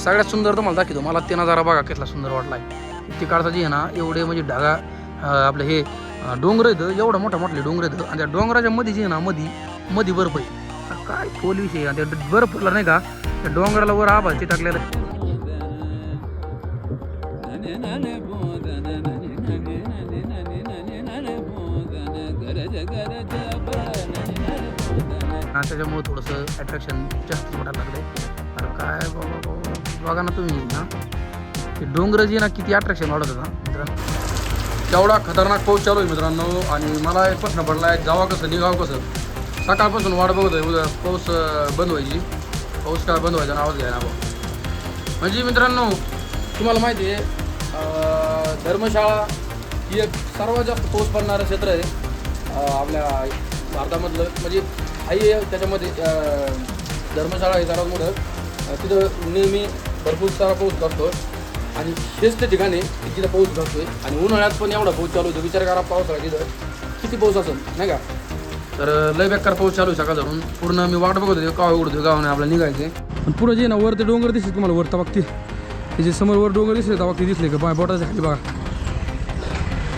सगळ्यात सुंदर तुम्हाला दाखवतो. मला ते नजारा बघा कसला सुंदर वाटला आहे. तिकडचा जी आहे ना एवढे म्हणजे ढगा आपलं हे डोंगर आहेत, एवढा मोठे डोंगर आहेत आणि त्या डोंगराच्या मध्ये जे आहे ना मध्ये बर्फ आहे. काय खोल विषय आहे त्या बर्फ पडला नाही का त्या डोंगराला वर आभाळची टाकलेलं. त्याच्यामुळे थोडंसं अट्रॅक्शन जास्त वाटायला लागलंय. अरे काय बाबा बघा ना तुम्ही ना ते डोंगर जे ना किती अट्रॅक्शन वाढत होता मित्रांनो. केवढा खतरनाक पाऊस चालू आहे मित्रांनो. आणि मला एक प्रश्न पडला आहे जावा कसं निघावं कसं. सकाळपासून वाट बघत आहे उद्या पाऊस बंद व्हायची. पाऊस काय बंद व्हायचा नावच घ्यायला हवं. म्हणजे मित्रांनो तुम्हाला माहिती आहे धर्मशाळा ही एक सर्वात जास्त पाऊस पडणारं क्षेत्र आहे आपल्या भारतामधलं. म्हणजे आई त्याच्यामध्ये धर्मशाळा हे सर्वात मोठं. तिथं नेहमी भरपूर सारा पाऊस असतो आणि हेच ते ठिकाणी तिथं पाऊस घालतोय. आणि उन्हाळ्यात पण एवढा पाऊस चालू होतो. विचार करा पावसाळा तिथं किती पाऊस असेल नाही का. तर लय बेकार पाऊस चालू आहे सकाळ धरून. पूर्ण मी वाट बघत होते का उघडतो गावाने आपल्याला निघायचे. पण पुढं जे ना वर ते डोंगर दिसले तुम्हाला वर बघते त्याचे समोर वर डोंगर दिसले बघते दिसले का बोटाच्या खाली बघा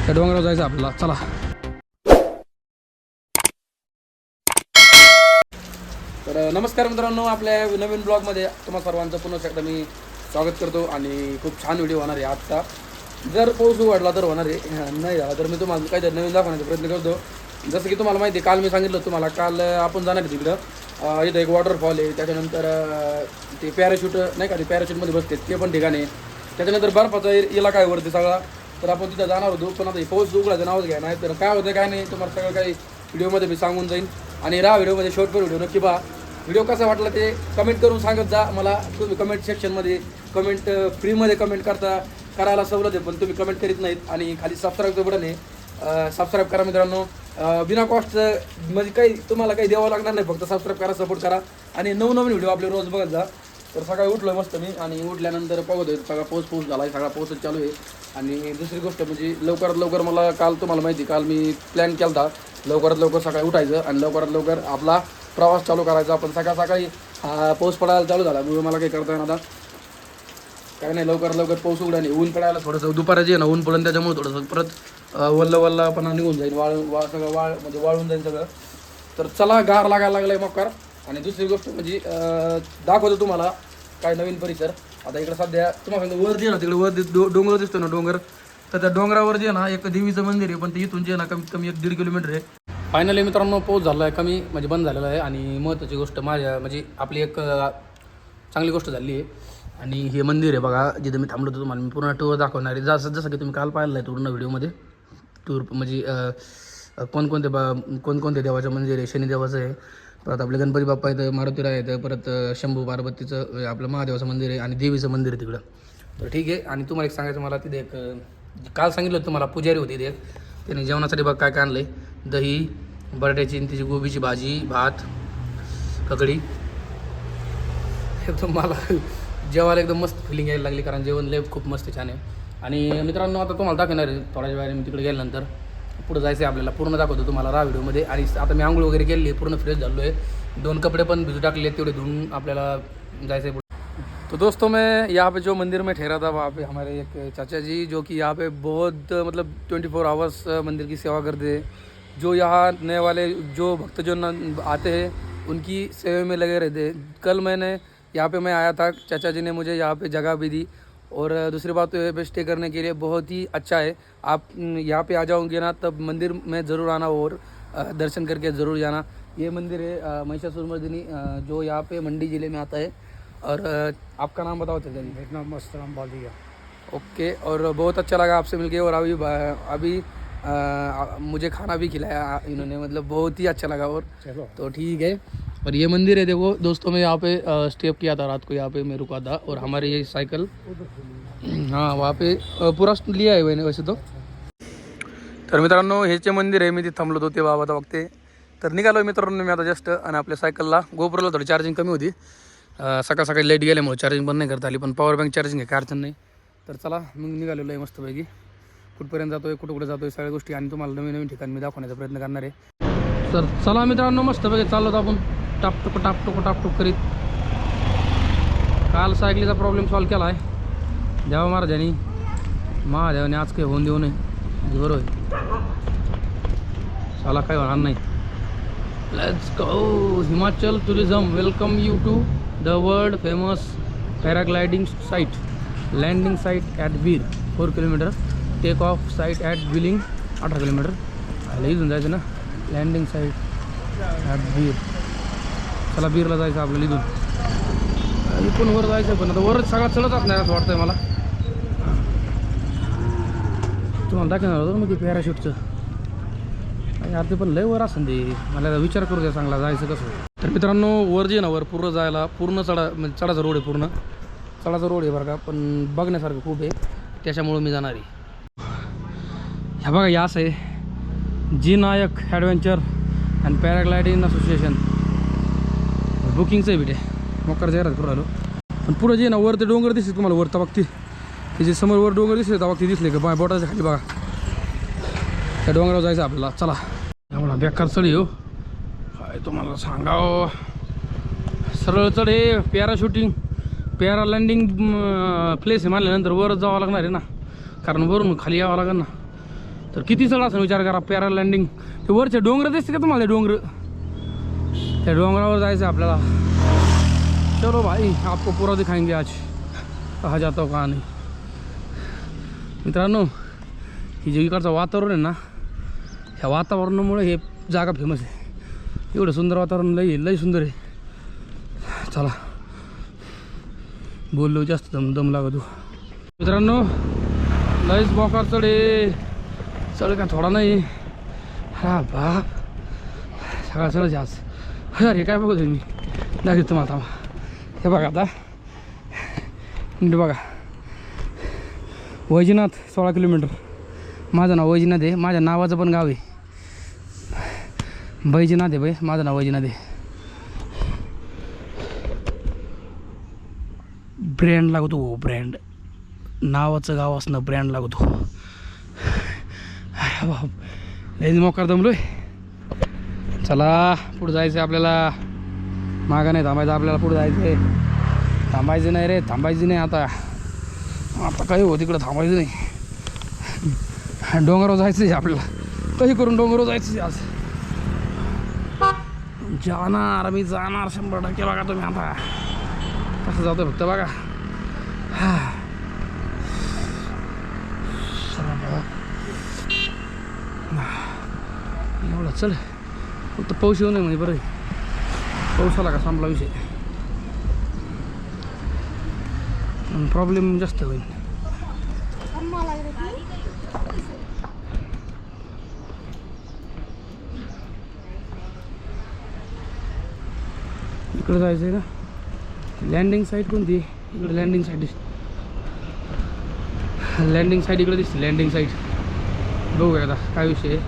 त्या डोंगरावर जायचं आपल्याला. चला तर नमस्कार मित्रांनो, आपल्या नवीन ब्लॉगमध्ये तुम्हा सर्वांचं पुन्हा एकदा मी स्वागत करतो. आणि खूप छान व्हिडिओ होणार आहे आजचा. जर पाऊस उघडला तर होणार आहे, नाही झाला तर मी तुम्हाला काहीतरी नवीन दाखवण्याचा प्रयत्न करतो. जसं की तुम्हाला माहिती आहे काल मी सांगितलं तुम्हाला काल आपण जाणार आहे तिकडं. इथं एक वॉटरफॉल आहे. त्याच्यानंतर ते पॅराशूट नाही का ते पॅराशूटमध्ये बसते ते पण ठिकाण आहे. त्याच्यानंतर बर्फाचा इलाका आहे वरती सगळा. तर आपण तिथं जाणार होतो पण आता पाऊस उघडायचं नावच घ्या नाही. तर काय होतं काय नाही तुम्हाला सगळं काही व्हिडिओमध्ये मी सांगून जाईन. आणि व्हिडिओमध्ये शॉर्टपर व्हिडिओ नक्की पहा. व्हिडिओ कसा वाटला ते कमेंट करून सांगत जा मला. तुम्ही कमेंट सेक्शनमध्ये कमेंट फ्रीमध्ये कमेंट करायला सवलत आहे पण तुम्ही कमेंट करीत नाहीत. आणि खाली सबस्क्राईबचं बटन आहे, सबस्क्राईब करा मित्रांनो. बिना कॉस्टचं म्हणजे काही तुम्हाला काही द्यावं लागणार नाही, फक्त सबस्क्राईब करा, सपोर्ट करा. आणि नवीन व्हिडिओ आपले रोज बघत जा. तर सकाळी उठलो मस्त मी आणि उठल्यानंतर बघत आहे सगळा पाऊस झाला आहे. सगळा पाऊसच चालू आहे. आणि दुसरी गोष्ट म्हणजे लवकरात लवकर मला काल तुम्हाला माहिती काल मी प्लॅन केला होता लवकरात लवकर सकाळी उठायचं आणि लवकरात लवकर आपला प्रवास चालू करायचा. आपण सकाळी पाऊस पडायला चालू झाला म्हणून मला काही करता येणार आता काय नाही. लवकर पाऊस उघडा नाही, ऊन पडायला थोडंसं दुपाराची आहे ना ऊन पडून त्याच्यामुळे थोडंसं परत वल्ला निघून जाईल. सगळं म्हणजे वाळून जाईल सगळं. तर चला गार लागायला लागलाय मकार. आणि दुसरी गोष्ट म्हणजे दाखवतो तुम्हाला काय नवीन परिसर. आता इकडे सध्या तुम्हाला सांगतो वर जे ना तिकडे वर डोंगर दिसतो ना डोंगर. तर त्या डोंगरावर जे ना एक देवीचं मंदिर आहे पण ते इथून जे ना कमीत कमी 1-1.5 किलोमीटर आहे. फायनली मित्रांनो पाऊस झाला आहे कमी म्हणजे बंद झालेला आहे. आणि महत्त्वाची गोष्ट माझ्या म्हणजे आपली एक चांगली गोष्ट झाली आहे. आणि हे मंदिर आहे बघा जिथं मी थांबलो होतो. तुम्हाला मी पूर्ण टूर दाखवणार आहे. जसं की तुम्ही काल पाहिलं आहे पूर्ण व्हिडिओमध्ये टूर म्हणजे कोणकोणते देवाचं मंदिर आहे. शनिदेवाचं आहे, परत आपले गणपती बाप्पा आहेत, मारुतीराय आहेत, परत शंभू पार्वतीचं आपलं महादेवाचं मंदिर आहे आणि देवीचं मंदिर आहे तिकडं. तर ठीक आहे. आणि तुम्हाला एक सांगायचं मला तिथे एक काल सांगितलं होतं तुम्हाला पुजारी होती तिथे त्याने जेवणासाठी बघ काय आणलं आहे. दही, बटाट्याची त्याची गोबीची भाजी, भात, ककडी. एकदम मला जेवायला एकदम मस्त फिलिंग यायला लागली कारण जेवण लय खूप मस्त छान आहे. आणि मित्रांनो आता तुम्हाला दाखवणार आहे थोड्याच्या वेळाने मी तिकडे गेल्यानंतर पुढं जायचं आहे आपल्याला. पूर्ण दाखवतो तुम्हाला व्हिडिओमध्ये. आणि आता मी आंघोळ वगैरे केली आहे, पूर्ण फ्रेश झालो आहे. 2 कपडे पण भिजू टाकले तेवढे धुवून आपल्याला जायचं आहे. तो दोस्तों मैं यहाँ पे जो मंदिर में ठहरा था वहाँ पे हमारे एक चाचा जी जो कि यहाँ पे बहुत मतलब 24 आवर्स मंदिर की सेवा करते हैं. जो यहाँ नए वाले जो भक्तजन आते हैं उनकी सेवा में लगे रहते हैं. कल यहाँ पे मैं आया था, चाचा जी ने मुझे यहाँ पे जगह भी दी. और दूसरी बात तो यहाँ पे स्टे करने के लिए बहुत ही अच्छा है. आप यहाँ पे आ जाओगे ना तब मंदिर में ज़रूर आना और दर्शन करके ज़रूर जाना. ये मंदिर है महिषासुरमर्दिनी जो यहाँ पे मंडी ज़िले में आता है. और आपका नाम बताओ चाचा जी. मेरा नाम मस्तराम बालिया. ओके. और बहुत अच्छा लगा आपसे मिलके. और अभी मुझे खाना भी खिलाया इन्होंने, मतलब बहुत ही अच्छा लगा. और चलो तो ठीक है. और ये मंदिर है देखो दोस्तों, मैं यहाँ पे स्टे किया था रात को, यहाँ पे मैं रुका था. और हमारे ये साइकिल हाँ वहाँ पे पूरा लिया आहे मैंने वैसे तो. तर मित्रांनो हेचे मंदिर आहे, मी तिथे थांबलो होतो ते बाबा बघते. तर निघालो मित्रांनो मी आता जस्ट. आणि आपल्या सायकलला गोप्रोला थोडी चार्जिंग कमी होती. सकाळी लाईट गेल्यामुळे चार्जिंग पण नाही करता आली. पण पॉवर बँक चार्जिंग आहे काय अडचण नाही. तर चला मग निघालेलो आहे मस्तपैकी. कुठपर्यंत जातोय कुठे जातोय सगळ्या गोष्टी आणि तुम्हाला नवीन ठिकाण मी दाखवण्याचा प्रयत्न करणार आहे. तर चला मित्रांनो मस्तपैकी चाललो आपण टापटुक करीत. काल सायकलीचा प्रॉब्लेम सॉल्व केला आहे देवा महाराजांनी, महादेवाने आज काही होऊन देऊ नये, बरोबर आहे. चला काही होणार नाही. Let's go. Himachal tourism welcome you to the world famous paragliding site. Landing site at Bir 4 kilometre. Take off site at Billing 18 kilometre. इथून जायचं ना लँडिंग साईट ॲट बीर. चला बीरला जायचं आपल्याला इथून. इथून वर जायचं पण आता वरच सगळा चढत असणार असं वाटतंय मला. तुम्हाला दाखवणार होतं मग ते पॅराशूटचं. यार ते पण लय वर असेल ते, मला विचार करू द्या चांगला जायचं कसं. तर मित्रांनो वर जे ना वर पूर्ण जायला पूर्ण म्हणजे चढाचा रोड आहे, पूर्ण चढाचा रोड आहे बरं का, पण बघण्यासारखं खूप आहे, त्याच्यामुळं मी जाणार आहे. ह्या बघा या असं आहे जी नायक ॲडव्हेंचर अँड पॅराग्लायडिंग असोसिएशन. बुकिंगचं आहे बिटे मोकार जाहिरात करून आलो. पण पुढं जे ना वर ते डोंगर दिसते तुम्हाला, वर बघते त्याचे समोर वर डोंगर दिसले तर दिसले का बोटाच्या खाली बघा, त्या डोंगरावर जायचं आपल्याला. चला एवढा बेकार चढ येऊ काय तुम्हाला सांगावं. सरळ चढ हे पॅराशूटिंग पॅरा लँडिंग प्लेस आहे मानल्यानंतर वरच जावं लागणार आहे ना, कारण वरून खाली यावं लागेल ना. तर किती चढ असं विचार करा. पॅरा लँडिंग ते वरचे डोंगर दिसते का तुम्हाला, डोंगर त्या डोंगरावर जायचं आपल्याला. चलो भाई आपको पूरा दिखाएंगे आज कहा जाता हो कहा नाही. मित्रांनो ही जे इकडचं वातावरण आहे ना, ह्या वातावरणामुळे हे जागा फेमस आहे. एवढं सुंदर वातावरण लई सुंदर आहे. चला बोललो जास्त दम लागतो. मित्रांनो लईच बोकार चढ का थोडा नाही. हा बाप सगळा चढच आज. अरे काय बघतो मी दाखवतो तुम्हाला थांबा. हे बघा आता नीट बघा. वैजनाथ 16 किलोमीटर. माझं नाव वैजनाथ आहे, माझ्या नावाचं पण गाव आहे बैजनाथ आहे. माझं नाव वैजनाथ आहे. ब्रँड लागतो, ब्रँड नावाचं गाव असणं ब्रँड लागतो. बाप लई मोकार दमलोय. चला पुढं जायचं आपल्याला, मागं नाही थांबायचं आपल्याला, पुढं जायचं आहे. थांबायचं नाही रे, थांबायचं नाही आता काय हो तिकडं थांबायचं नाही. डोंगरावर जायचं आहे आपल्याला, काही करून डोंगरावर जायचं आज. जाणार मी जाणार 100%. बघा तुम्ही आता कसं जातो फक्त बघा. एवढा चल फक्त पाऊस येऊ नये म्हणजे बरं आहे. पाऊस आला का संपला विषय, प्रॉब्लेम जास्त होईल. इकडे जायचं आहे ना लँडिंग साईट कोणती. इकडे लँडिंग साईट इकडे दिसते. लँडिंग साईट बघू आता काय विषय आहे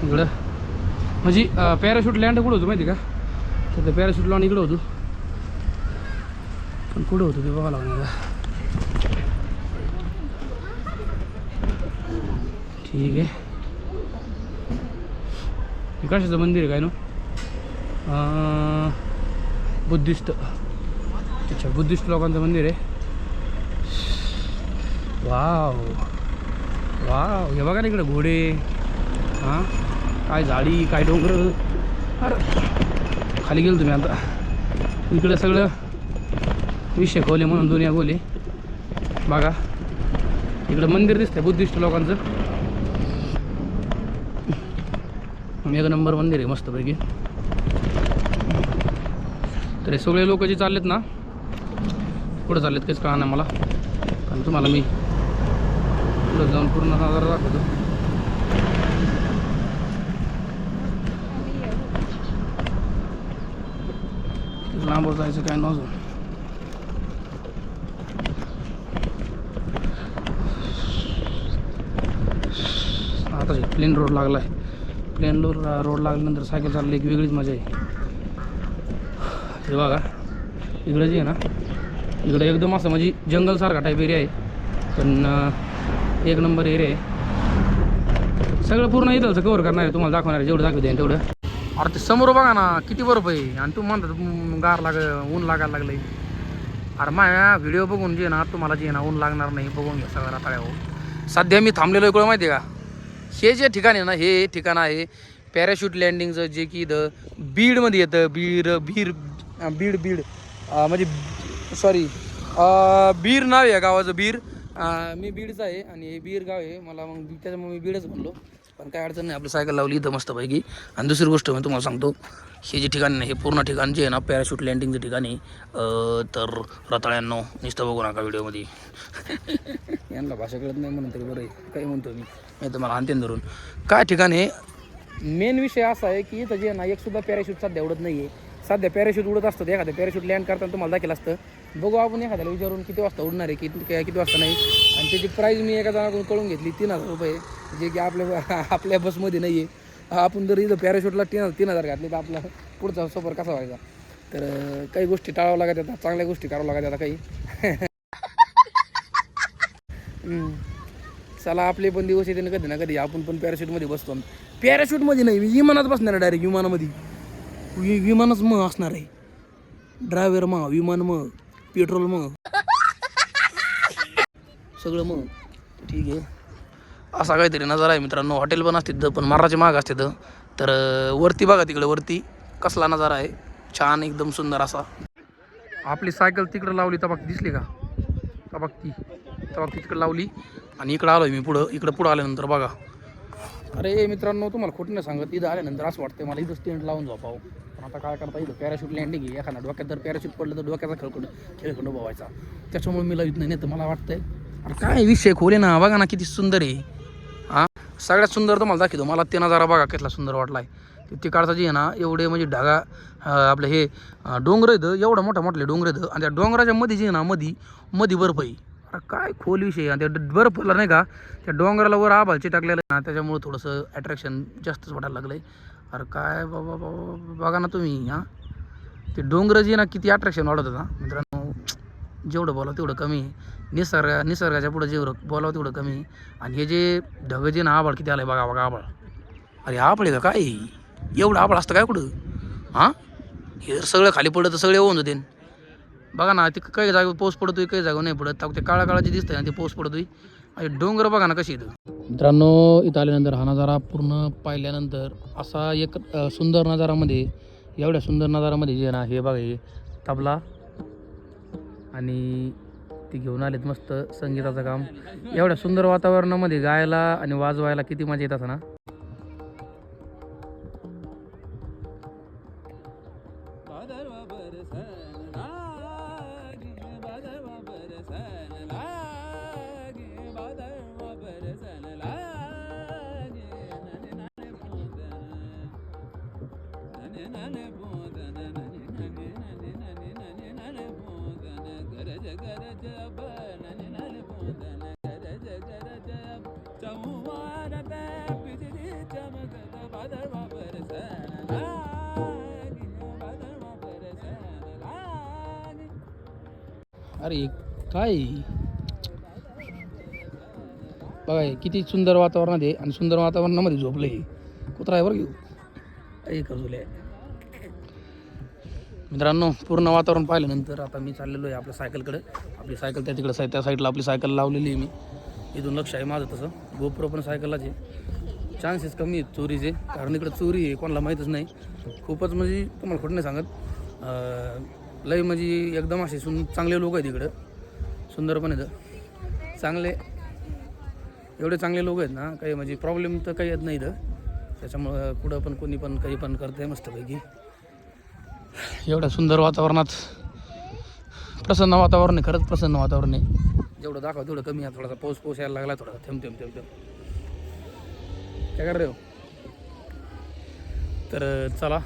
इकडं. म्हणजे पॅराशूट लँड कुठं होतं माहिती का, तर ते पॅराशूट लॉन इकडं होतं, पण कुठं होतं ते बघावं लागणार. ठीक आहे. हे कशाचं मंदिर आहे काय ना, बुद्धिस्ट. अच्छा बुद्धिस्ट लोकांचं मंदिर आहे. वाव वाव हे बघा ना इकडे घोडे, हां काय झाडी काय डोंगर. अरे खाली गेलो तुम्ही आता. इकडे सगळं विषय खोले म्हणून दुनिया खोले. बघा इकडं मंदिर दिसतंय बुद्धिस्ट लोकांचं. एक नंबर मंदिर आहे मस्तपैकी. तर हे सगळे लोक जे चाललेत ना कुठं चाललेत काहीच कळणार नाही मला, कारण तुम्हाला मी पुढं जाऊन पूर्ण नजारा दाखवतो. लांब जायचं काय नव्हतं. आता प्लेन रोड लागला आहे. प्लेन रोड लागल्यानंतर सायकल चालली एक वेगळीच मजा आहे. हे बघा इकडं जे आहे ना, इकडं एकदम असं म्हणजे जंगलसारखा टाईप एरिया आहे, पण एक नंबर एरिया आहे. सगळं पूर्ण इथलचं कवर करणार आहे, तुम्हाला दाखवणार आहे जेवढं दाखवते आहे तेवढं. अरे ते समोर बघा ना किती बर्फ आहे, आणि तू म्हणतात गार ऊन लागायला लागलं. अरे माझ्या व्हिडिओ बघून जे ना तुम्हाला जे ना ऊन लागणार नाही, बघून घ्या सगळ्या रताळ्या. सध्या मी थांबलेलो इकडं माहिती आहे का, हे जे ठिकाण आहे ना, हे ठिकाण आहे पॅराशूट लँडिंगचं, जे की इथं बीडमध्ये येतं. बीड म्हणजे सॉरी बीर नाव आहे गावाचं, बीर. मी बीडचा आहे आणि हे बीर गाव आहे मला, मग त्याच्यामुळे मी बीडच म्हणलो. पण काय अडचण नाही, आपली सायकल लावली इथं मस्तपैकी. आणि दुसरी गोष्ट मी तुम्हाला सांगतो, हे जे ठिकाण नाही, हे पूर्ण ठिकाण जे आहे ना पॅराशूट लँडिंगचं ठिकाण आहे. तर रताळ्यांनो नुसतं बघू नका व्हिडिओमध्ये. यांना भाषा कळत नाही म्हणून तरी बरं आहे, काही म्हणतो मी नाही तर मला आणते धरून. काय ठिकाण आहे, मेन विषय असा आहे की इथं जे आहे ना एकसुद्धा पॅराशूट सध्या उडत नाही आहे. सध्या पॅराशूट उडत असतं, एखाद्या पॅराशूट लँड करताना तुम्हाला दाखल असतं. बघू आपण एखाद्याला विचारून किती वाजता उडणार आहे, किती वाजता नाही. आणि त्याची प्राईज मी एका जणाकडून कळून घेतली 3000 रुपये, जे की आपल्या बसमध्ये नाही आहे. आपण जर इथं पॅराशूटला 3000 घातले तर आपला पुढचा सफर कसा व्हायचा. तर काही गोष्टी टाळावं लागत आता, चांगल्या गोष्टी करावं लागत आता काही. चला आपले पण दिवस येते ना कधी ना कधी, आपण पण पॅराशूटमध्ये बसतो. पॅराशूटमध्ये नाही, विमानात बसणार आहे डायरेक्ट, विमानामध्ये. विमानच मग असणार आहे, ड्रायव्हर मग, विमान मग, पेट्रोल मग, सगळं मग. ठीक आहे, असा काहीतरी नजारा आहे मित्रांनो. हॉटेल पण असते पण माराचे माग असते. तर वरती बघा, तिकडे वरती कसला नजारा आहे, छान एकदम सुंदर असा. आपली सायकल तिकडं लावली, तबाक दिसली का, तबाक ती तिकडं लावली आणि इकडं आलो मी पुढं. इकडं पुढं आल्यानंतर बघा, अरे मित्रांनो तुम्हाला खोटं नाही सांगत, इथं आल्यानंतर असं वाटतं मला इथं स्टँड लावून झोपावं. पण आता काय करता, इथं पॅराशूट लँडिंग आहे, एखादा डोक्यात जर पॅराशूट पडलं तर डोक्याचा खेळखंड व्हायचा. त्याच्यामुळे मी लावित नाही तर मला वाटतंय अरे काय विषय खोले ना, बघा ना किती सुंदर आहे. हां, सगळ्यात सुंदर तुम्हाला दाखवतो, मला ते नजारा बघा कसला सुंदर वाटला आहे. तिकडचा जे आहे ना, एवढे म्हणजे ढगा, आपलं हे डोंगर येतं, एवढं मोठे डोंगर येतं. आणि त्या डोंगराच्या मध्ये जे आहे ना, मध्ये बर्फ आहे. अरे काय खोल विषय. आणि त्या बर्फला नाही का, त्या डोंगराला वर आभाळचे टाकलेलं ना, त्याच्यामुळे थोडंसं अट्रॅक्शन जास्तच वाटायला लागलं आहे. अरे काय बाबा बघा ना तुम्ही. हां, ते डोंगर जे ना किती अट्रॅक्शन वाढत होता मित्रांनो. जेवढं बोलावं तेवढं कमी आहे. निसर्गाच्या पुढं जेवढं बोलावं तेवढं कमी आहे. आणि हे जे ढग जे ना, आभाळ किती आलं आहे बघा आभाळ. अरे आभाळ आहे का काय, एवढं आभाळ असतं काय कुठं. हां, हे जर सगळं खाली पडलं तर सगळे होऊन जाते. बघा ना, ते काही जागेवर पाऊस पडतोय, काही जागेवर नाही पडत. ते काळा जे दिसतंय ना, ते पाऊस पडतोय. आणि डोंगर बघा ना कशी इथं. मित्रांनो इथं आल्यानंतर हा नजारा पूर्ण पाहिल्यानंतर असा एक सुंदर नजारामध्ये, एवढ्या सुंदर नजारामध्ये जे ना, हे बघा हे तबला आणि ते घेऊन आलेत मस्त संगीताचं काम. एवढ्या सुंदर वातावरणामध्ये गायला आणि वाजवायला किती मजा येत असं ना. अरे काय बघा किती सुंदर वातावरण आहे. आणि सुंदर वातावरणामध्ये झोपलं आहे कुत्रा आहे बरं घेऊ काही करूले. मित्रांनो पूर्ण वातावरण पाहिल्यानंतर आता मी चाललेलो आहे आपल्या सायकलकडे. आपली सायकल त्या तिकडे त्या साईडला आपली सायकल लावलेली आहे मी. इथून लक्ष आहे माझं तसं. गोप्रो पण सायकललाच आहे. चान्सेस कमी आहेत चोरीचे, कारण इकडं चोरी आहे कोणाला माहीतच नाही. खूपच म्हणजे तुम्हाला खोटं नाही सांगत, लय म्हणजे एकदम असे चांगले लोक आहेत इकडं. सुंदर पण आहेत चांगले, एवढे चांगले लोक आहेत ना, काही म्हणजे प्रॉब्लेम तर काही येत नाही इथं. त्याच्यामुळं कुठं पण कोणी पण काही पण करते मस्तपैकी. एवढ्या सुंदर वातावरणात, प्रसन्न वातावरण आहे, खरंच प्रसन्न वातावरण आहे. जेवढं दाखवा तेवढं कमी आहे. थोडासा पाऊस यायला लागला, थोडा थेंब काय कर रे हो. तर चला,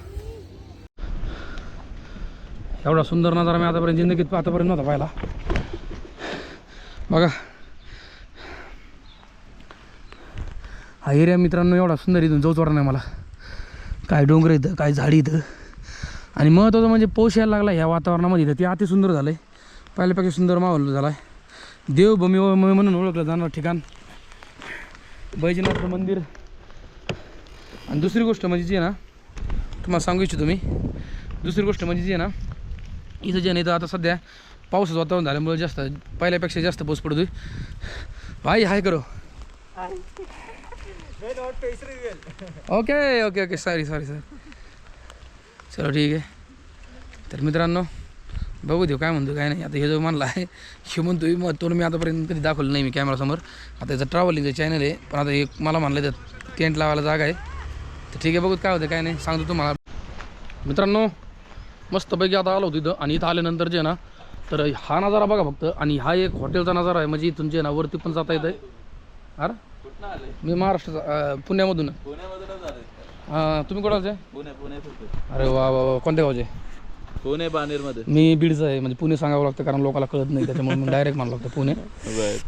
एवढा सुंदर नजारा मी आतापर्यंत जिंदगीत आतापर्यंत नव्हता पाहिला. बघा हा एरिया मित्रांनो एवढा सुंदर, इथून जाऊच वाटत नाही मला. काय डोंगर इथं, काय झाडी इथं. आणि महत्त्वाचं म्हणजे पाऊस यायला लागला ह्या वातावरणामध्ये, तर ते अति सुंदर झालं आहे. पहिल्यापेक्षा सुंदर माहोल झाला आहे. देवभूमी म्हणून ओळखलं जाणार ठिकाण बैजनाथ मंदिर. आणि दुसरी गोष्ट म्हणजे जी आहे ना, तुम्हाला सांगू इच्छितो मी, दुसरी गोष्ट म्हणजे जी आहे ना, इथं जे नाही तर आता सध्या पावसाचं वातावरण झाल्यामुळे जास्त पहिल्यापेक्षा जास्त पाऊस पडतोय. भाई हाय करो. Okay okay okay sorry sorry sir. चलो ठीक आहे. तर मित्रांनो बघू देऊ काय म्हणतो काय नाही. आता हे जो म्हणला आहे हे म्हणतो मग तो मी आतापर्यंत कधी दाखवलं नाही मी कॅमेरासमोर. आता याचं ट्रॅव्हलिंगचं चॅनल आहे पण आता एक मला म्हणलं तर टेंट लावायला जागा आहे. तर ठीक आहे बघू काय होतं काय नाही सांगतो तुम्हाला. मित्रांनो मस्तपैकी आता आलो होतो इथं आणि इथं आल्यानंतर जे ना तर हा नजारा बघा फक्त. आणि हा एक हॉटेलचा नजारा आहे म्हणजे इथून जे ना वरती पण जाता येतं आहे. अरे मी महाराष्ट्राचा पुण्यामधून. तुम्ही कुणाचे? पुणे. अरे वा वा वा कोणत्या गावचे? पुणे बानेरमध्ये. मी बीडचा आहे म्हणजे पुणे सांगावं लागतं कारण लोकांना कळत नाही त्याच्यामुळे मी डायरेक्ट म्हणावं लागतं पुणे.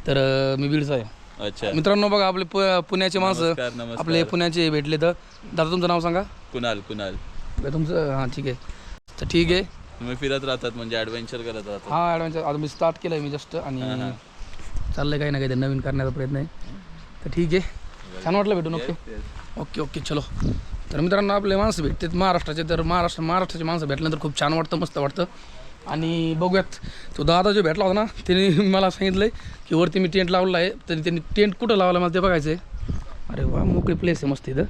तर मी बीडचा आहे. अच्छा मित्रांनो बघा आपले पुण्याचे माणसं नमस्कार. आपले पुण्याचे भेटले. तर दादा तुमचं नाव सांगा. कुणाल. तुमचं हां ठीक आहे. तर ठीक आहे. तुम्ही फिरत राहतात म्हणजे ॲडव्हेंचर करत राहतात. हां ॲडव्हेंचर आता मी स्टार्ट केलं आहे मी जस्ट आणि चाललं काही ना काही नवीन करण्याचा प्रयत्न आहे. तर ठीक आहे छान वाटलं भेटून. ओके ओके चलो. तर मित्रांनो आपले माणसं भेटतात महाराष्ट्राचे. तर महाराष्ट्राचे माणसं भेटल्यानंतर खूप छान वाटतं मस्त वाटतं. आणि बघूयात तो दादा जो भेटला होता ना त्याने मला सांगितलं आहे की वरती मी टेंट लावला आहे. तर त्यांनी टेंट कुठं लावला मला ते बघायचं आहे. अरे वा मोकळी प्लेस आहे मस्त इथं.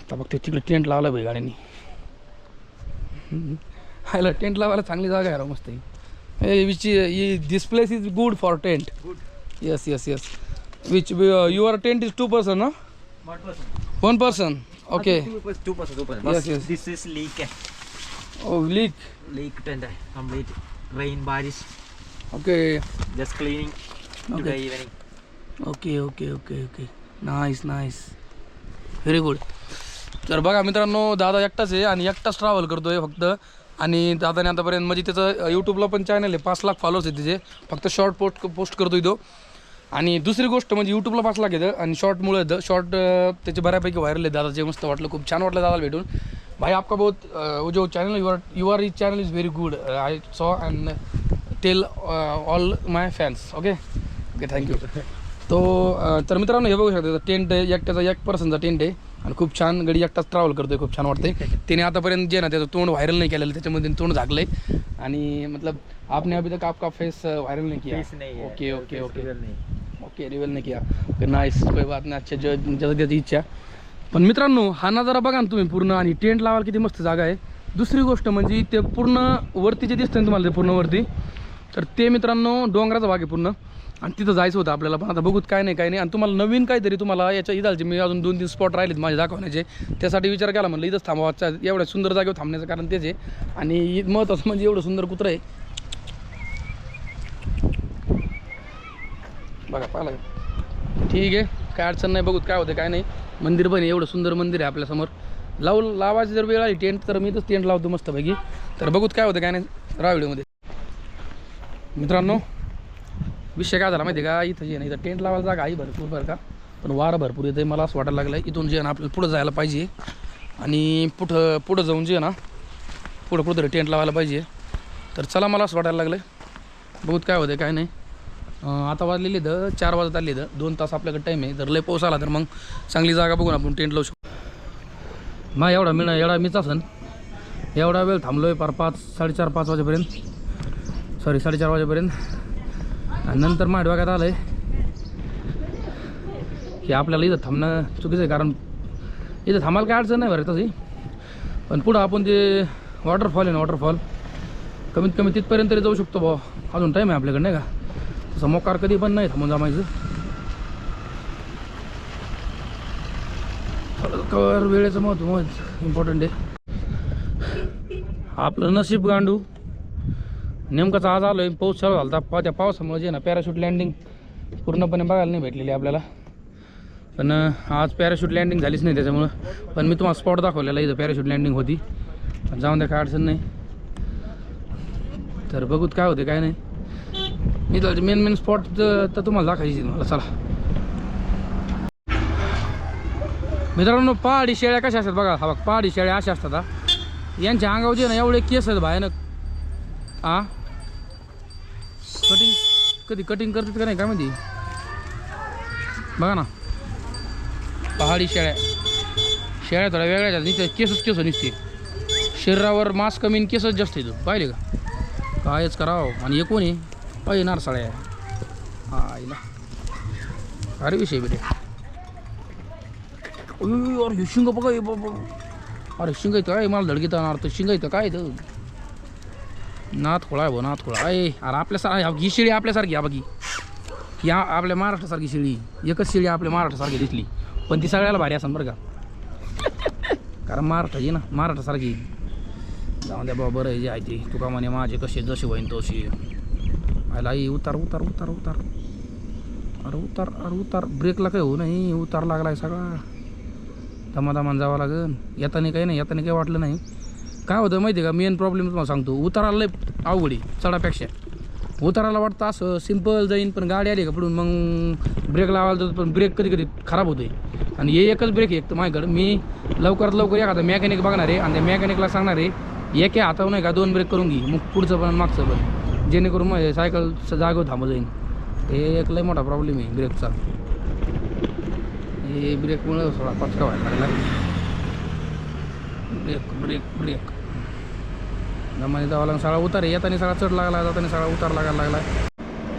तर बघ ते तिकडे टेंट लावला भाई गाड्यांनी. हायला टेंट लावायला चांगली जागा आहे राव मस्त. Which this place is good for tent. Yes yes yes. Which your tent is 2 person ना? 1 person. Okay. 2 person. Yes, yes. This is leak. Oh, leak. Leak tent. Complete rain, barish. Okay. Just cleaning today Okay. evening. Okay. Nice. Very good. तर बघा मित्रांनो दादा एकटाच आहे आणि एकटाच travel करतो आहे फक्त. आणि दादाने आतापर्यंत म्हणजे त्याचं यूट्यूबला पण चॅनल आहे 5 लाख फॉलोअर्स आहेत त्याचे. फक्त शॉर्ट पोस्ट करतो तो. आणि दुसरी गोष्ट म्हणजे यूट्यूबला 5 लाख येतं आणि शॉर्टमुळे येतं. शॉर्ट त्याचे बऱ्यापैकी व्हायरल आहे दादाचे. मस्त वाटलं खूप छान वाटलं दादाला भेटून. भाई आपका बहुत जो channel your channel is very good. I saw and tell all my fans. Okay thank you. तो तर मित्रांनो हे बघू शकता टेंट आहे एकट्याचा 1 personचा टेंट आहे आणि खूप छान गडी एकटाच ट्रॅव्हल करतोय. खूप छान वाटतंय. त्याने आतापर्यंत जे ना त्याचं तोंड व्हायरल नाही केलेलं त्याच्यामध्ये तोंड झाकलं आहे. आणि मतलब आपने अभी तक आपका फेस वायरल नहीं किया? Face नहीं है. Okay okay Face okay reveal नहीं. ओके रिव्हील नाही किया. ओके नाईस कोई बात नाही. अच्छा ज्याचं त्याची इच्छा. पण मित्रांनो हा नजारा बघा ना तुम्ही पूर्ण. आणि टेंट लावायला किती मस्त जागा आहे. दुसरी गोष्ट म्हणजे ते पूर्ण वरती जे दिसतं ना तुम्हाला ते पूर्ण वरती तर ते मित्रांनो डोंगराचा भाग आहे पूर्ण. आणि तिथं जायचं होतं आपल्याला पण आता बघूत काय नाही. आणि तुम्हाला नवीन काहीतरी तुम्हाला याच्या इथालचे मी अजून 2-3 स्पॉट राहिलेत माझे दाखवण्याचे. त्यासाठी विचार केला म्हणलं इथंच थांबवायचा. एवढ्या सुंदर जागेवर थांबण्याचं कारण तेच आहे. आणि महत्त्वाचं म्हणजे एवढं सुंदर कुत्रं आहे बघा पाहिलं. ठीक आहे काय अडचण नाही. बघूत काय होतं काय नाही. मंदिर पण एवढं सुंदर मंदिर आहे आपल्यासमोर. लावायची जर वेळ आली टेंट तर मी तर टेंट लावतो मस्तपैकी. तर बघूत काय होतं काय नाही राहा व्हिडिओमध्ये. मित्रांनो विषय काय झाला माहिती आहे का इथं जे नाही इथं टेंट लावायला जागा आहे भरपूर बरं का. पण वारं भरपूर येतं मला असं वाटायला लागलं इथून जे ना आपल्याला पुढं जायला पाहिजे. आणि पुढं जाऊन जे ना पुढं तरी टेंट लावायला पाहिजे. तर चला मला असं वाटायला लागलं बघूत काय होतं काय नाही. आता वाजलेली 4 वाजत आली 2 तास आपल्याकडे टाईम आहे. जर लय पाऊस आला तर मग चांगली जागा बघून आपण टेंट लावू शकतो. मग एवढा मीच असन एवढा वेळ थांबलो आहे पार 4:30-5 वाजेपर्यंत. सॉरी 4:30 वाजेपर्यंत. आणि नंतर माझ्या डोक्यात आलं आहे की आपल्याला इथं थांबणं चुकीचं आहे. कारण इथं थांबायला काय अडचण नाही बरं तशी. पण पुढं आपण जे वॉटरफॉल आहे ना वॉटरफॉल कमीत कमी तिथपर्यंत तरी जाऊ शकतो भाऊ. अजून टाईम आहे आपल्याकडे नाही का. तसं मोकार कधी पण नाही थांबून जमायचं. कवर वेळेचं महत्त्व इम्पॉर्टंट आहे. आपलं नशीब गांडू नेमकंच आज आलो आहे. पाऊस चालू झाला होता. त्या पावसामुळे जे ना पॅराशूट लँडिंग पूर्णपणे बघायला नाही भेटलेली आपल्याला. पण आज पॅराशूट लँडिंग झालीच नाही त्याच्यामुळं. पण मी तुम्हाला स्पॉट दाखवलेला इथं पॅराशूट लँडिंग होती. जाऊन द्या काय अडचण नाही. तर बघूत काय होते काय नाही. मी तर मेन स्पॉट तर तुम्हाला दाखवायची मला. चला मित्रांनो पहाडी शेळ्या कशा असतात बघा. हा बघ पहाडी शेळ्या अशा असतात. यांच्या अंगावचे ना एवढे केस आहेत भयानक. कटिंग करतात का नाही काय माहिती. बघा ना पहाडी शेळ्या थोड्या वेगळ्या नुसते केसच निसते. शरीरावर मांस कमी केसच जास्त येतो पाहिले का. कायच करावं. आणि हे कोण आहे? अय नारसाळ्या आईला अरे विषय बेटे. अरे हे शिंग बघा बाबा. अरे शिंग येतं काय मला धडकीत आणणार तर शिंग येतं काय तर नाथ खोळा आहे भाऊ नाथ खोळा. अय अरे आपल्यासारखी ही शेळी आपल्यासारखी हा बघी की आपल्या महाराष्ट्रासारखी शेळी एकच शेळी आपल्या महाराष्ट्रासारखी दिसली पण ती सगळ्याला भारी असेल बरं का. कारण महाराष्ट्राची ना महाराष्ट्रासारखी. जाऊन द्या बाबा बरं जे आहे ते तुका म्हणे माझे कसे जसे होईन तसे. आयला आई उतार उतार उतार उतार अरे उतार अरे उतार ब्रेकला काही होऊ नाही उतार लागलाय सगळा. दमादमान जावं लागेल. येताना काही नाही येताना काही वाटलं नाही. काय होतं माहिती आहे का मेन प्रॉब्लेम तुम्हाला सांगतो. उताराला लय अवघडी चढापेक्षा. उताराला वाटतं असं सिम्पल जाईन पण गाडी आली का पुढून मग ब्रेक लावायला जातो पण ब्रेक कधी कधी खराब होते. आणि हे एकच ब्रेक आहे एक तर माझ्याकडं. मी लवकरात लवकर एखादा मेकॅनिक बघणार आहे आणि त्या मेकॅनिकला सांगणार आहे एका हातावर नाही का 2 ब्रेक करून घे मग पुढचं पण मागचं पण जेणेकरून मग सायकल जागेवर थांबत जाईन. हे एक लय मोठा प्रॉब्लेम आहे ब्रेकचा. हे ब्रेकमुळे थोडा पचका व्हायला लागला. ब्रेक ब्रेक ब्रेक दमाने जावं लागून सगळा उतार येताना सगळा चढ लागला जाताना सगळा उतार लागायला लागला.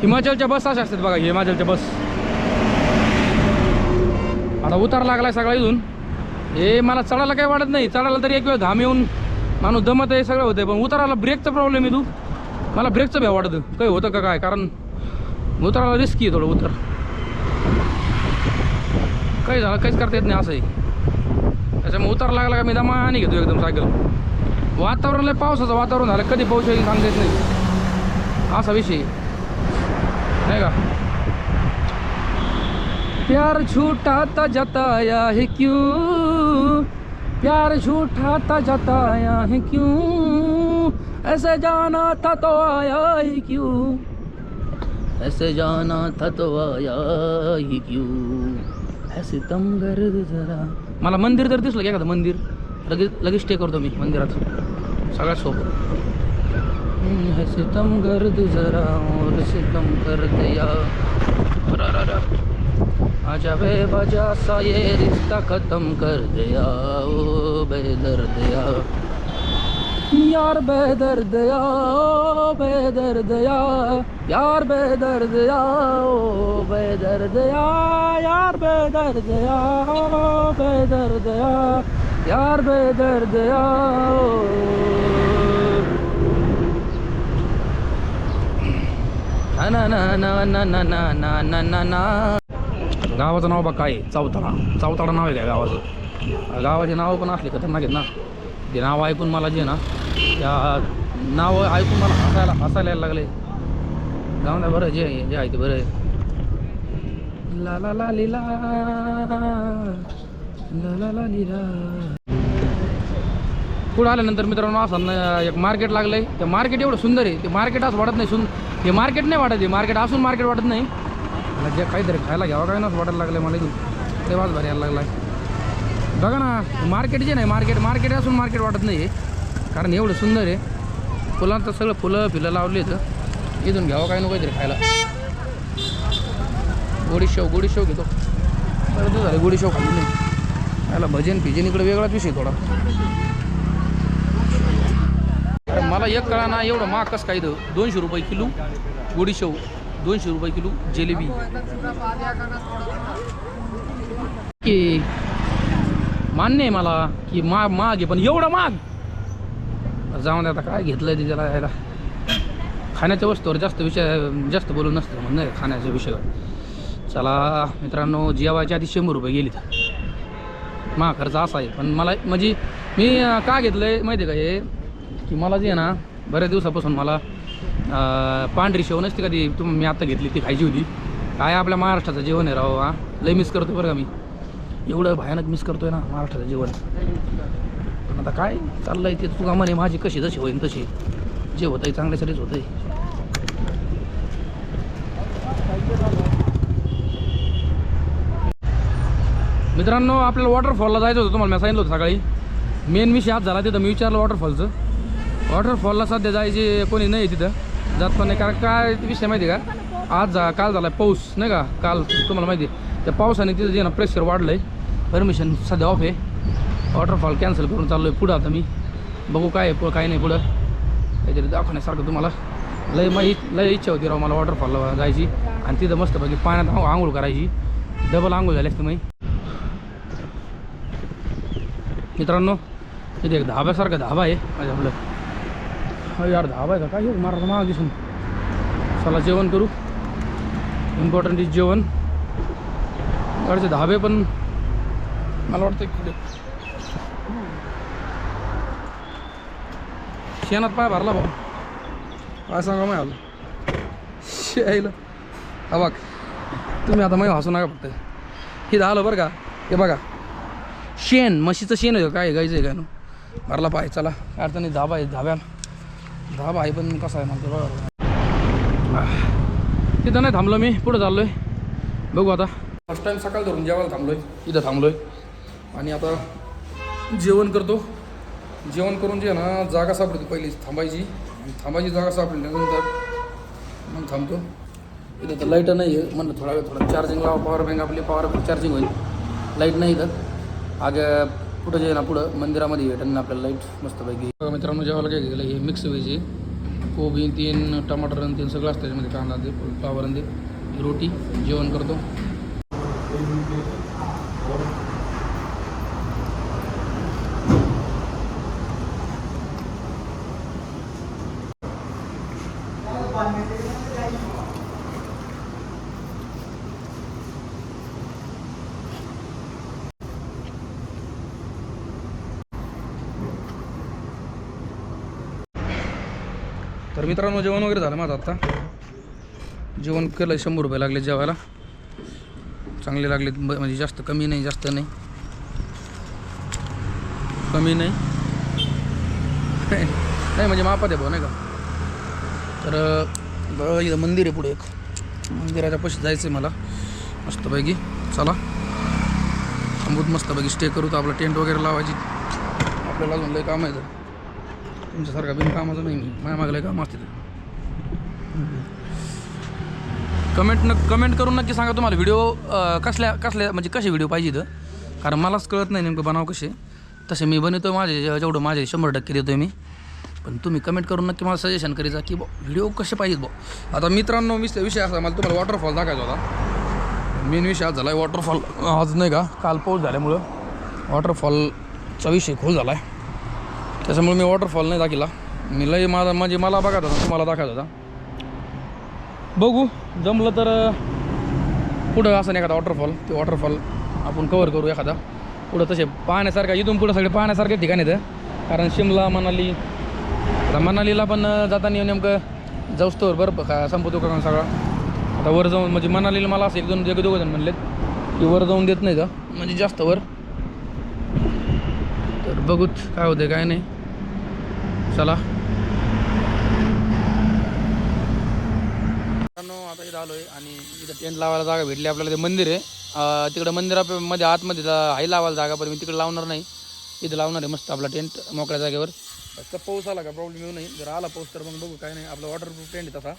हिमाचलच्या बस अशा असतात बघा हिमाचलच्या बस. आता उतार लागलाय सगळा इथून. हे मला चढायला काही वाटत नाही. चढायला तरी एक वेळ घाम येऊन माणूस दमत आहे सगळं होतं पण उताराला ब्रेकचा प्रॉब्लेम आहे. तू मला ब्रेकचं भ्या वाटतं काही होतं का काय कारण उताराला रिस्की आहे थोडं उतर. काही झालं काहीच करता येत नाही असं आहे. त्याच्यामुळे उतार लागला का मी दमाने घेतो एकदम सायकल. वातावरण लय पावसाचं वातावरण झालं कधी पाऊस येईल सांगता येत नाही असा विषय नाही का. प्यार झूठा था जताया है क्यों प्यार झूठा था जताया है क्यों ऐसे जाना था तो आया ही क्यों ऐसे जाना था तो आया ही क्यों ऐसे तम गर्द जरा. मला मंदिर जर दिसलं की एखादं मंदिर लगेच स्टे करतो मी मंदिरात सगळ्यात सोपं. ऐसे तम गर्द जरा और सितम कर दिया आजा बेवजह सा ये रिश्ता खत्म कर दिया ओ बेदर्द यार बेदर्द ओ बेदर्द यार बेदर्द ओ बेदर्द यार बेदर्द ओ बेदर्द यार बेदर्द ना ना ना ना ना ना ना ना ना ना. गावाचं नाव बघ काय चौताळा. चौताळा नाव आहे काय गावाचं. गावाचे नावं पण असले खतरनाक आहेत ना. ते नाव ऐकून मला जे ना त्या नावं ऐकून मला हसायला यायला लागले. जाऊन द्या बरं जे आहे ते बरं आहे. ला ला ला लीला ला ला ला लीला. पुढं आल्यानंतर मित्रांनो असं एक मार्केट लागलं आहे. ते मार्केट एवढं सुंदर आहे. ते मार्केट असं वाटत नाही हे मार्केट नाही वाटत. हे मार्केट असून मार्केट वाटत नाही. मला जे काहीतरी खायला घ्यावं काय नसं वाटायला लागलं मला इथून. तेव्हाच भारी यायला लागला आहे. बघा ना मार्केट जे नाही मार्केट असून मार्केट वाटत नाही आहे कारण एवढं सुंदर आहे. फुलांचं सगळं फुलं लावले तर इथून घ्यावं काय नको काहीतरी खायला. गोडीशेव घेतो. बरं तू झालं गोडीशेव खाल्ली नाही. याला भजन इकडे वेगळाच विषय थोडा. मला एक कळा ना एवढं महाग कसं काय 200 रुपये किलो गोडीशेव 200 रुपये किलो जिलेबी. की मान्य आहे मला की महाग आहे पण एवढं महाग जाऊन द्या. आता काय घेतलं ते त्याला यायला. खाण्याच्या वस्तूवर जास्त बोलून नसतं म्हणून खाण्याच्या विषयावर. चला मित्रांनो जेवायच्या आधी 100 रुपये गेली तर महाग खर्च असा आहे. पण मला म्हणजे मी का घेतलं आहे माहिती आहे का हे की मला जे आहे ना बऱ्याच दिवसापासून मला पांढरी शेव नसते का ती मी आता घेतली ती खायची होती. काय आपल्या महाराष्ट्राचं जेवण आहे राव. लय मिस करतो बरं का मी. एवढं भयानक मिस करतोय ना महाराष्ट्राचं जेवण. पण आता काय चाललं आहे ते तुका म्हणे माझी कशी जशी होईन तशी जे होतं आहे चांगल्यासाठीच होतं आहे. मित्रांनो आपल्याला वॉटरफॉलला जायचं होतं तुम्हाला मी सांगितलं होतं सकाळी. मेन विषय आज झाला तिथं मी विचारलं वॉटरफॉलचं. वॉटरफॉलला सध्या जायचे कोणी नाही तिथं जात पण नाही कारण काय विषय माहिती आहे का काल झाला पाऊस नाही का. काल तुम्हाला माहिती आहे त्या पावसाने तिथं जे ना प्रेशर वाढलं आहे. परमिशन सध्या ऑफ आहे. वॉटरफॉल कॅन्सल करून चाललो आहे पुढं. आता मी बघू काय आहे काय नाही पुढं काहीतरी दाखवण्यासारखं तुम्हाला. लय इच्छा होती राव मला वॉटरफॉलला जायची आणि तिथं मस्तपैकी पाण्यात आंघोळ करायची. डबल आंघोळ झाली असते मी. मित्रांनो इथे एक धाब्यासारखा धाबा आहे माझ्या आपलं. हा यार धाबा आहे का काय मारा माग दिसून. चला जेवण करू. इम्पॉर्टंट इज जेवण. इकडचे धाबे पण मला वाटतं कुठे शेणात पाय भरला भाऊ. काय सांगा मग आलं शेला. हा बघ तुम्ही आता मग हसू नका फक्त. हे झालं बरं का. हे बघा शेण म्हशीचं शेण आहे काय गायचं आहे काय नो भरला पाय. चला अडचण नाही. धाबा आहे धाबा आहे पण कसा आहे म्हणतो बघा. तिथं नाही थांबलो मी पुढं चाललो आहे. बघू आता. फर्स्ट टाईम सकाळ धरून जेवायला थांबलो आहे. इथं थांबलो आहे आणि आता जेवण करतो. जेवण करून जे ना जागा सापडते पहिली थांबायची जागा सापडल्यानंतर मग थांबतो. इथं तर लाईट नाही आहे म्हणलं थोडा चार्जिंग लावा. पॉवर बँक आपली पॉवर चार्जिंग होईल. लाईट नाही इथं. आगे पुढं जे ना पुढं मंदिरामध्ये भेटेल आपल्याला लाईट मस्तपैकी. मित्रांनो जेवायला काय गेलं हे मिक्स व्हेज कोबी 3 टमाटर 3 सगळं असतं त्याच्यामध्ये. कांदा दे फ्लावर दे रोटी. जेवण करतो. तर मित्रांनो जेवण वगैरे झालं माझं आत्ता. जेवण केलं. 100 रुपये लागले जेवायला. चांगले लागले म्हणजे जास्त कमी नाही जास्त नाही कमी नाही नाही म्हणजे मापात आहे भाऊ नाही का. तर इथं मंदिर आहे पुढे एक. मंदिराच्या पाशी जायचं आहे मला मस्तपैकी. चला थांबूत मस्तपैकी स्टे करू. तर आपला टेंट वगैरे लावायची आपल्याला अजून लय काम आहे. तुमच्यासारखा बिनकामाचं नाही मी. माझ्या मागं लय काम असते. कमेंट करून नक्की सांगा तुम्हाला व्हिडिओ कसल्या म्हणजे कसे व्हिडिओ पाहिजे इथं. कारण मलाच कळत नाही नेमकं बनाव कसे. तसे मी बनवतो जेवढं माझे 100% देतो आहे मी. पण तुम्ही कमेंट करून नक्की मला सजेशन करायचा की व्हिडिओ कसे पाहिजेत भाऊ. आता मित्रांनो विषय असा मला तुम्हाला वॉटरफॉल दाखवायचा होता. मेन विषय आज झाला आहे वॉटरफॉल. आज नाही का काल पाऊस झाल्यामुळं वॉटरफॉलचा विषय खूप झाला आहे. त्याच्यामुळे मी वॉटरफॉल नाही दाखवला. मी लय म्हणजे मला बघायचा होता तुम्हाला दाखवायचा होता. बघू जमलं तर पुढं असं नाही एखादा वॉटरफॉल. ते वॉटरफॉल आपण कवर करू एखादा पुढं. तसे पाहण्यासारखा इथून पुढं सगळे पाहण्यासारखे ठिकाण येतं. कारण शिमला मनाली आता मनालीला पण जाताना नेमकं जाऊस्तोवर बरं का संपतो का सगळा. आता वर जाऊन म्हणजे मनालीला मला असं 1-2 जण म्हणलेत की वर जाऊन देत नाही का म्हणजे जास्त वर. तर बघूत काय होतं काय नाही. चला आता इथं आलो आहे आणि इथं टेंट लावायला जागा भेटली आपल्याला. ते मंदिर आहे तिकडं मंदिरामध्ये आतमध्ये आहे लावायला जागा. पण मी तिकडे लावणार नाही. इथं लावणार आहे मस्त आपला टेंट मोकळ्या जागेवर. फक्त पाऊस आला का प्रॉब्लेम येऊ नाही. जर आला पाऊस तर मग बघू काय नाही. आपला वॉटरप्रूफ टेंट आहे तसा.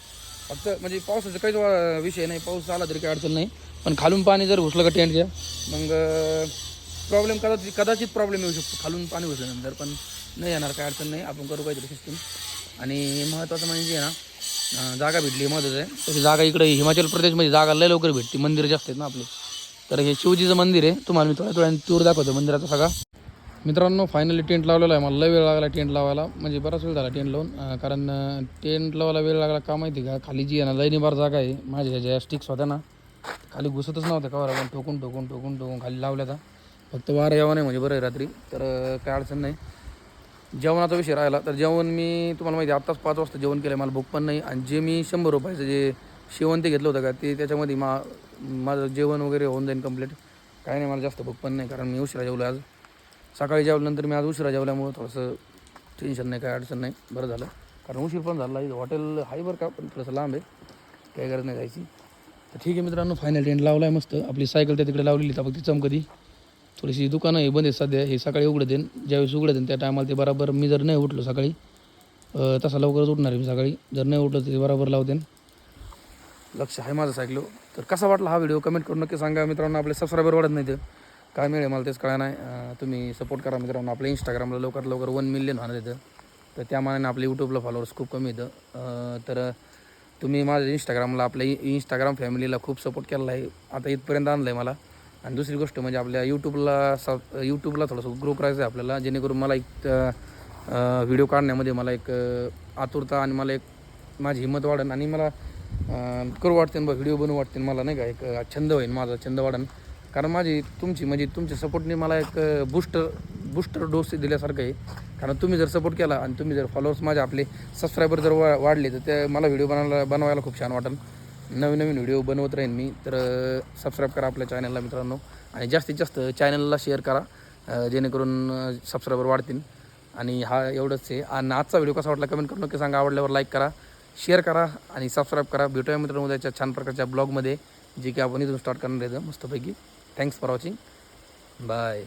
फक्त म्हणजे पावसाचा काहीच विषय नाही. पाऊस आला तरी काही अडचण नाही. पण खालून पाणी जर घुसलं का टेंटच्या मग प्रॉब्लेम कदाचित प्रॉब्लेम येऊ शकतो. खालून पाणी घुसल्यानंतर पण नाही येणार काय अडचण नाही. आपण करू काहीतरी सिस्टीम. आणि महत्त्वाचं म्हणजे आहे ना जागा भेटली महत्त्वाचं आहे. तशी जागा इकडे हिमाचल प्रदेशमध्ये जागा लय लवकर भेटते. मंदिर जास्त आहेत ना आपले. तर हे शिवजीचं मंदिर आहे. तुम्हाला मी थोड्या टूर दाखवतो मंदिराचा सगळा. मित्रांनो फायनली टेंट लावलेला आहे. मला लय वेळ लागला टेंट लावायला. म्हणजे बराच वेळ झाला टेंट लावून. कारण टेंट लावायला वेळ लागला का माहिती का. खाली जी आहे ना लय निबार जागा आहे. माझ्या ज्या स्टिक्स होत्या ना खाली घुसतच नव्हत्या कवर. आपण ठोकून खाली लावल्या होता. फक्त वारा यावं नाही म्हणजे बरं आहे रात्री. तर काय अडचण नाही. जेवणाचा विषय राहिला तर जेवण मी तुम्हाला माहिती आत्ताच 5 वाजता जेवण केलं. मला भूक पण नाही. आणि जे मी 100 रुपयाचं जे शेवंती घेतलं होतं का ते त्याच्यामध्ये माझं जेवण वगैरे होऊन जाईल कंप्लीट. काय नाही मला जास्त भूक पण नाही. कारण मी उशिरा जेवलो आज. सकाळी जेवल्यानंतर मी आज उशिरा जेवल्यामुळं थोडंसं टेन्शन नाही काय अडचण नाही. बरं झालं कारण उशीर पण झाला. इथं हॉटेल आहे बरं का पण थोडंसं लांब आहे. काही गरज नाही जायची. तर ठीक आहे मित्रांनो फायनल टेंट लावला आहे मस्त. आपली सायकल त्या तिकडे लावलेली तर फक्त चमकधी. थोडीशी दुकानं हे बंद आहेत सध्या. हे सकाळी उघडं देईन. ज्यावेळेस उघडं देईन त्या टायमाला ते बरोबर मी जर नाही उठलो सकाळी तसा लवकरच उठणार आहे मी सकाळी. जर नाही उठलं तर ते बरोबर लावते. लक्ष आहे माझं सायकलो. तर कसा वाटला हा व्हिडिओ कमेंट करून नक्की सांगा. मित्रांनो आपले सबस्क्रायबर वाढत नाही तर काय मिळेल मला तेच कळलं नाही. तुम्ही सपोर्ट करा मित्रांनो. आपल्या इंस्टाग्रामला लवकर 1 मिलियन होणार येतं. तर त्या मानाने आपल्या यूट्यूबला फॉलोअर्स खूप कमी येतं. तर तुम्ही माझ्या इंस्टाग्रामला आपल्या इंस्टाग्राम फॅमिलीला खूप सपोर्ट केला आहे, आता इथपर्यंत आणलं आहे मला. आणि दुसरी गोष्ट म्हणजे आपल्या यूट्यूबला थोडंसं ग्रो करायचं आहे आपल्याला, जेणेकरून मला एक व्हिडिओ काढण्यामध्ये मला एक आतुरता आणि मला एक माझी हिंमत वाढेल आणि मला करू वाटते बा व्हिडिओ बनवू वाटते मला, नाही का, एक छंद होईल माझा, छंद वाढेल. कारण माझी तुमच्या सपोर्टने मला एक बूस्टर डोस दिल्यासारखं आहे. कारण तुम्ही जर सपोर्ट केला आणि तुम्ही जर फॉलोअर्स माझे आपले सबस्क्रायबर जर वाढले तर ते मला व्हिडिओ बनवायला खूप छान वाटेल. नवीन व्हिडिओ बनवत राहीन मी. तर सबस्क्राईब करा आपल्या चॅनलला मित्रांनो आणि जास्तीत जास्त चॅनलला शेअर करा, जेणेकरून सबस्क्रायबर वाढतील. आणि हा एवढंच आहे. आणि आजचा व्हिडिओ कसा वाटला कमेंट करून नक्की सांगा. आवडल्यावर लाईक करा, शेअर करा आणि सबस्क्राईब करा. भेटूया मित्रांनो त्याच्या छान प्रकारच्या ब्लॉगमध्ये, जे की आपण इथून स्टार्ट करणार आहे मस्तपैकी. Thanks for watching. बाय.